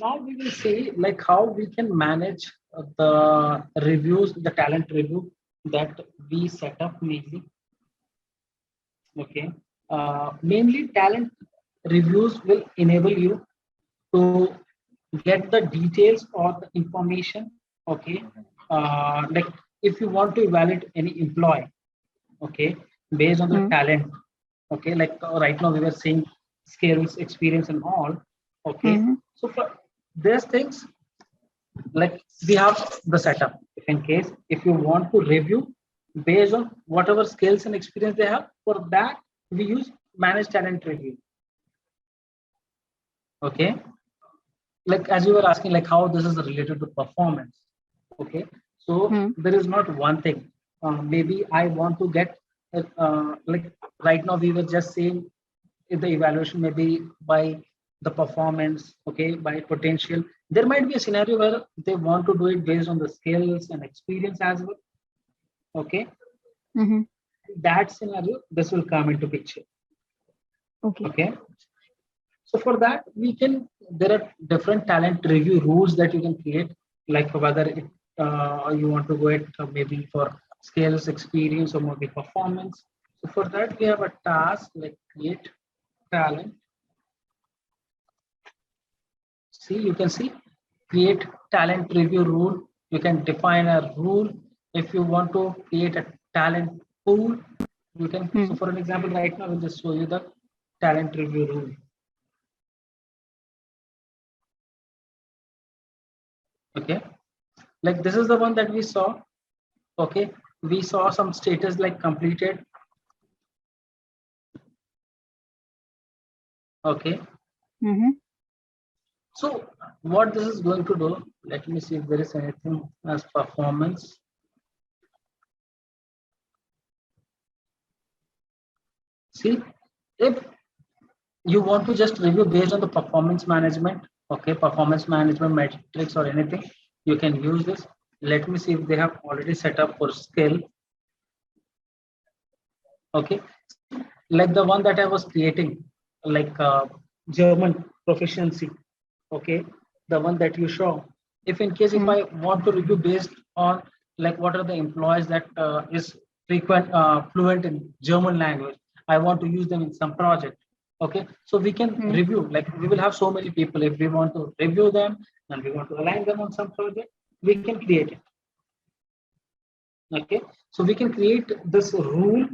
Now we will see like how we can manage the reviews, the talent review that we set up mainly. Okay. Mainly talent reviews will enable you to get the details or the information. Okay. Like if you want to evaluate any employee, okay, based on the Mm. talent, okay, like right now we were saying skills, experience, and all. Okay. Mm-hmm. So for these things, like we have the setup. If in case if you want to review based on whatever skills and experience they have, for that we use managed talent review. Okay. Like as you were asking, like how this is related to performance. Okay. So Mm. there is not one thing. Maybe I want to get like right now we were just saying the evaluation maybe by the performance, okay, by potential. There might be a scenario where they want to do it based on the skills and experience as well. Okay. Mm-hmm. That scenario, this will come into picture. Okay. Okay. So for that, there are different talent review rules that you can create, like whether you want to go it maybe for skills, experience, or maybe performance. So for that, we have a task like create talent. See, you can see create talent review rule. You can define a rule. If you want to create a talent pool, you can. So Mm. for an example, right now, we'll just show you the talent review rule. Okay. Like this is the one that we saw. Okay. We saw some status like completed. Okay. Mm-hmm. So what this is going to do, let me see if there is anything as performance. See, if you want to just review based on the performance management, okay, performance management metrics or anything, you can use this. Let me see if they have already set up for skill. Okay, like the one that I was creating, like German proficiency. Okay, the one that you show. If in case if Mm. I want to review based on like what are the employees that is frequent fluent in German language, I want to use them in some project. Okay, so we can Mm. review, like we will have so many people. If we want to review them and we want to align them on some project, we can create it. Okay, so we can create this rule.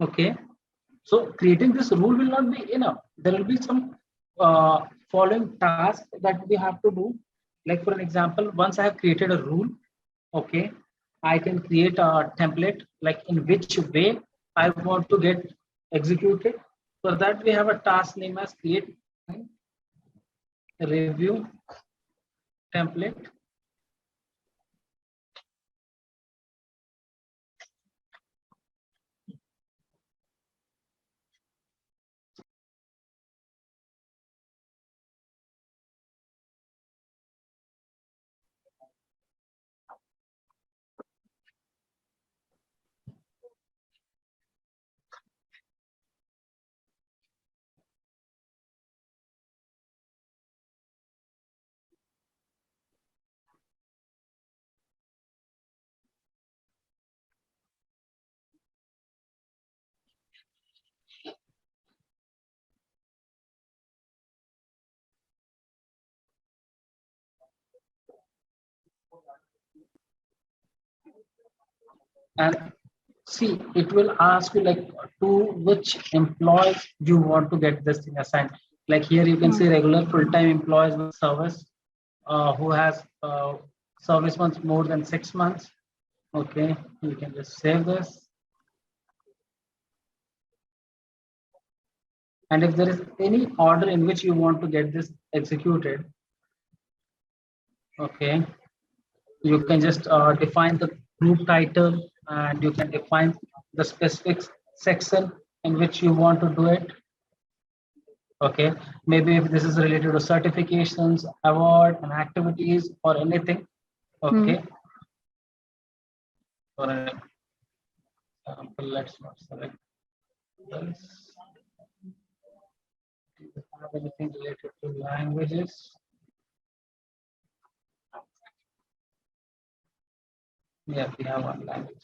Okay, so creating this rule will not be enough. There will be some following tasks that we have to do. Like for an example, once I have created a rule, okay, I can create a template like in which way I want to get executed. For that, we have a task name as create review template. And see, it will ask you like to which employees you want to get this thing assigned. Like here you can Mm. see regular full-time employees with service who has service months more than 6 months. Okay, you can just save this. And if there is any order in which you want to get this executed, okay, you can just define the group title and you can define the specific section in which you want to do it. Okay, maybe if this is related to certifications, award, and activities or anything. Mm. Okay, for example, let's not select this. Do you have anything related to languages? Yeah, we have one language.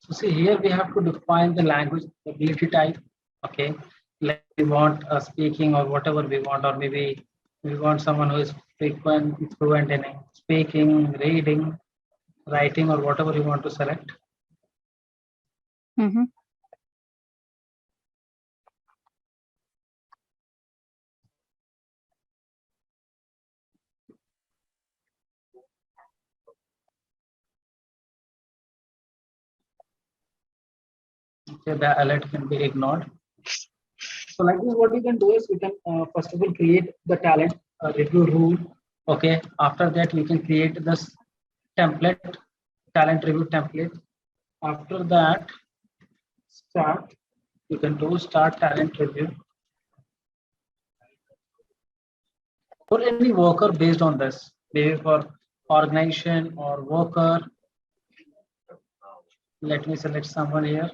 So see here we have to define the language ability type. Okay, like we want a speaking or whatever we want, or maybe we want someone who is fluent in speaking, reading, writing, or whatever you want to select. Mm-hmm. Okay, the alert can be ignored. So like this, what we can do is we can first of all create the talent review rule. Okay, after that we can create this template, talent review template. After that, start. You can do start talent review for any worker based on this, maybe for organization or worker. Let me select someone here.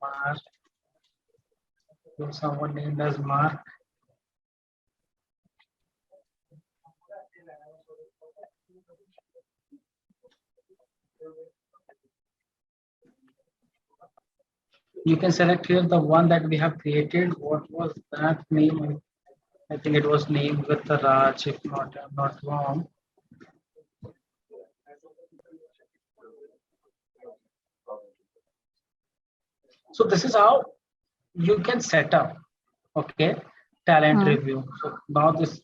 Mark. Someone named as Mark. You can select here the one that we have created. What was that name? I think it was named with the Raj, if not, I'm not wrong. So this is how you can set up, okay, talent review. So now this,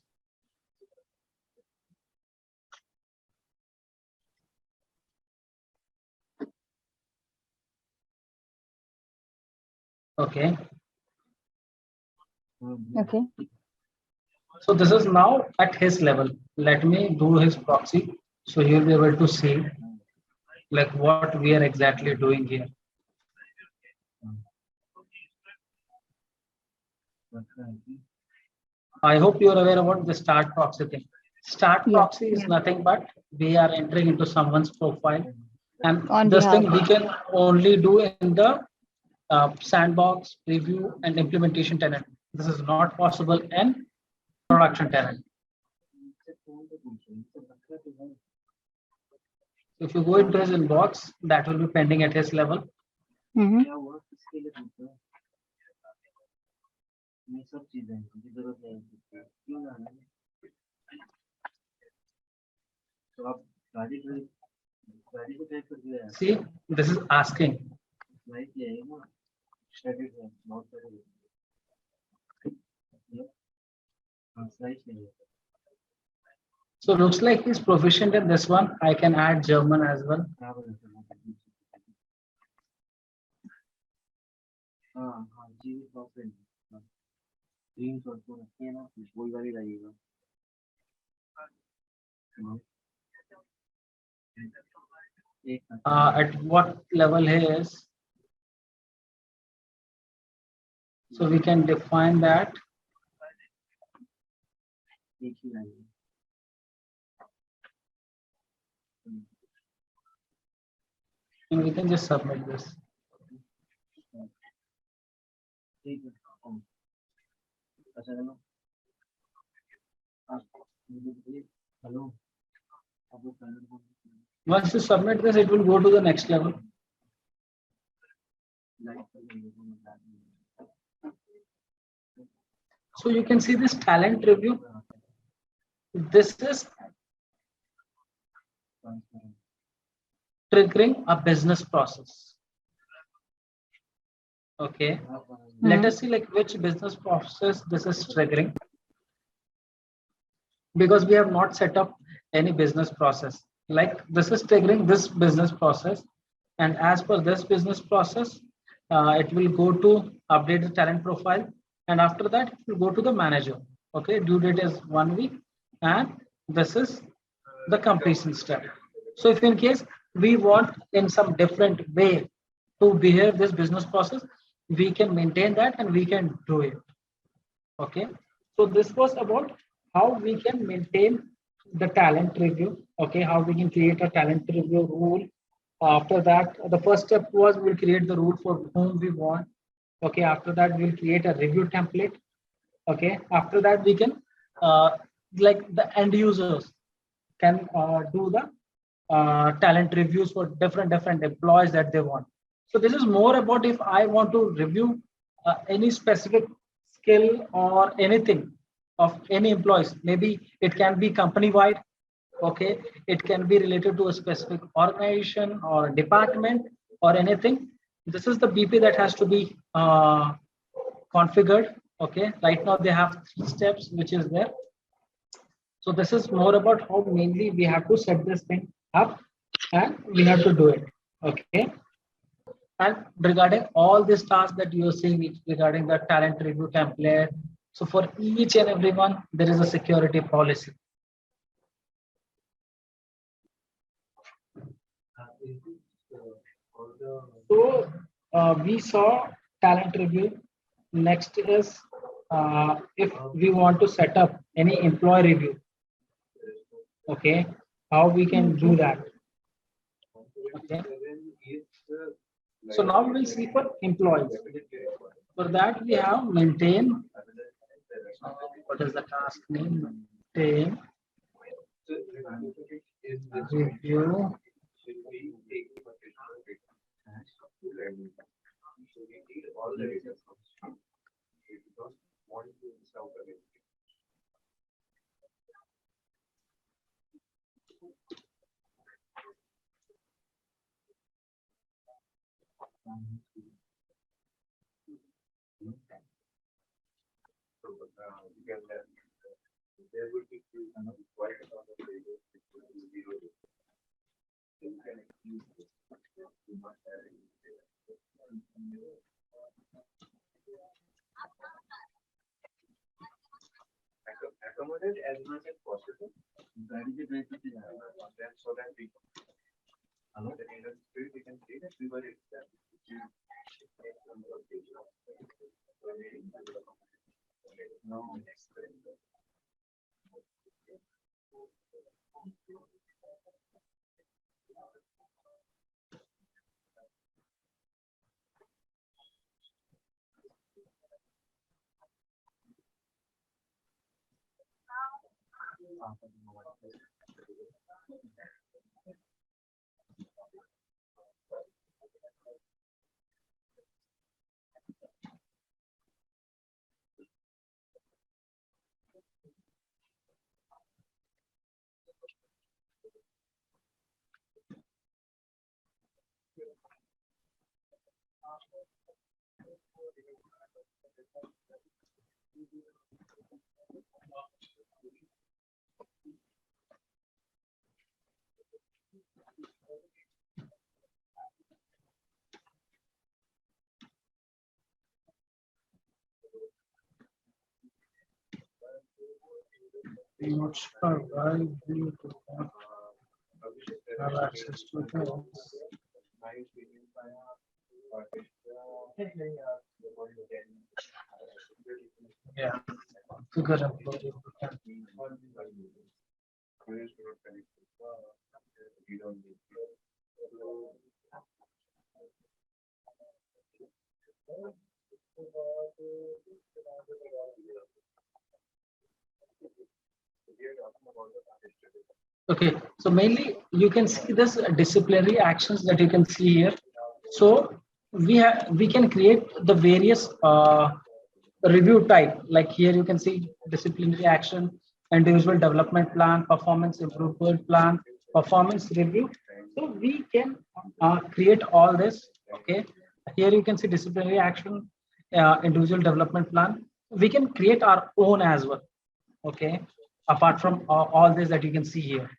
okay. Okay. So this is now at his level. Let me do his proxy. So you'll be able to see like what we are exactly doing here. I hope you're aware about the start proxy thing. Start Yeah. proxy is nothing but we are entering into someone's profile, and On this behalf thing we can only do in the sandbox, preview, and implementation tenant. This is not possible in production tenant. If you go into his inbox, that will be pending at his level. Mm-hmm. See, this is asking. So looks like he's proficient in this one. I can add German as well. At what level he is. So we can define that. And we can just submit this. Once you submit this, it will go to the next level. So you can see this talent review. This is triggering a business process. Okay. Let us see like which business process this is triggering, because we have not set up any business process. Like this is triggering this business process, and as per this business process, it will go to update the talent profile, and after that it will go to the manager. Okay, due date is 1 week, and this is the completion step. So if in case we want in some different way to behave this business process, we can maintain that and we can do it. Okay, so this was about how we can maintain the talent review. Okay, how we can create a talent review rule. After that, the first step was we'll create the rule for whom we want. Okay, after that we'll create a review template. Okay, after that we can like the end users can do the talent reviews for different employees that they want. So this is more about if I want to review any specific skill or anything of any employees. Maybe it can be company wide. Okay, it can be related to a specific organization or department or anything. This is the BP that has to be configured. Okay, right now they have 3 steps which is there. So this is more about how mainly we have to set this thing up and we have to do it. Okay. And regarding all these tasks that you are seeing regarding the talent review template, so for each and every one, there is a security policy. So we saw talent review. Next is if we want to set up any employee review. Okay, how we can do that. Okay. So now we will see for employees. For that we have maintain. What is the task name? Maintain review. Accommodate as much as possible. So that we can see that we were no. I'm not sure why we do not have access to this. Yeah, configure employee. Okay, so mainly you can see this disciplinary actions that you can see here. So we can create the various review type. Like here you can see disciplinary action, individual development plan, performance improvement plan, performance review. So we can create all this. Okay, here you can see disciplinary action, individual development plan. We can create our own as well. Okay, apart from all this that you can see here.